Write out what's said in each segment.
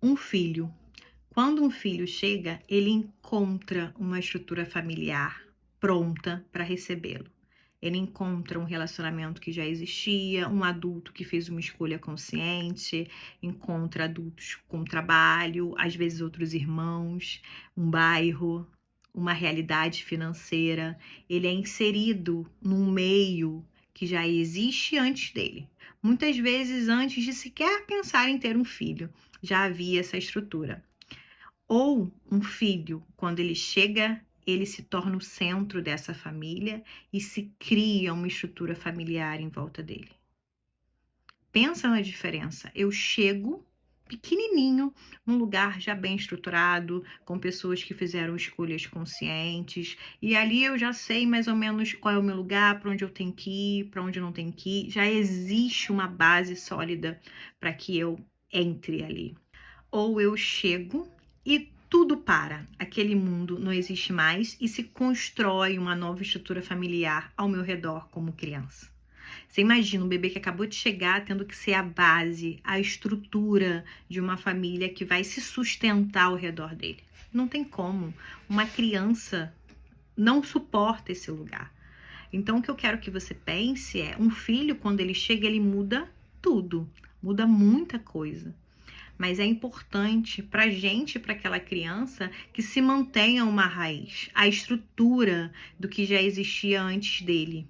Um filho. Quando um filho chega, ele encontra uma estrutura familiar pronta para recebê-lo. Ele encontra um relacionamento que já existia, um adulto que fez uma escolha consciente, encontra adultos com trabalho, às vezes outros irmãos, um bairro, uma realidade financeira. Ele é inserido num meio que já existe antes dele. Muitas vezes, antes de sequer pensar em ter um filho, já havia essa estrutura. Ou um filho, quando ele chega, ele se torna o centro dessa família e se cria uma estrutura familiar em volta dele. Pensa na diferença. Eu chego pequenininho, num lugar já bem estruturado, com pessoas que fizeram escolhas conscientes, e ali eu já sei mais ou menos qual é o meu lugar, para onde eu tenho que ir, para onde eu não tenho que ir. Já existe uma base sólida para que eu entre ali. Ou eu chego e tudo para, aquele mundo não existe mais e se constrói uma nova estrutura familiar ao meu redor como criança. Você imagina um bebê que acabou de chegar tendo que ser a base, a estrutura de uma família que vai se sustentar ao redor dele. Não tem como. Uma criança não suporta esse lugar. Então, o que eu quero que você pense é, um filho, quando ele chega, ele muda tudo, muda muita coisa. Mas é importante para a gente, para aquela criança, que se mantenha uma raiz, a estrutura do que já existia antes dele,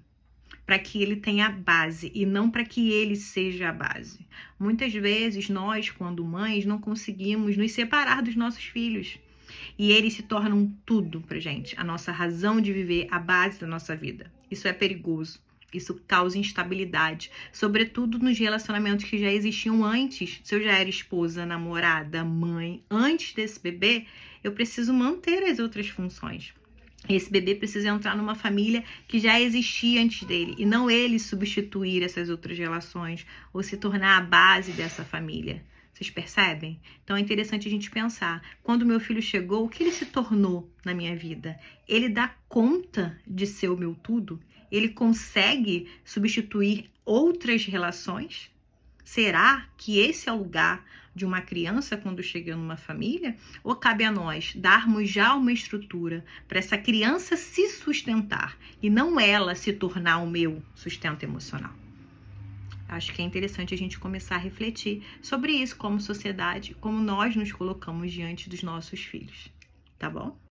para que ele tenha a base e não para que ele seja a base. Muitas vezes nós, quando mães, não conseguimos nos separar dos nossos filhos e eles se tornam tudo para gente, a nossa razão de viver, a base da nossa vida. Isso é perigoso. Isso causa instabilidade, sobretudo nos relacionamentos que já existiam antes. Se eu já era esposa, namorada, mãe, antes desse bebê, eu preciso manter as outras funções. Esse bebê precisa entrar numa família que já existia antes dele, e não ele substituir essas outras relações ou se tornar a base dessa família. Vocês percebem? Então é interessante a gente pensar, quando meu filho chegou, o que ele se tornou na minha vida? Ele dá conta de ser o meu tudo? Ele consegue substituir outras relações? Será que esse é o lugar de uma criança quando chega numa família? Ou cabe a nós darmos já uma estrutura para essa criança se sustentar e não ela se tornar o meu sustento emocional? Acho que é interessante a gente começar a refletir sobre isso como sociedade, como nós nos colocamos diante dos nossos filhos, tá bom?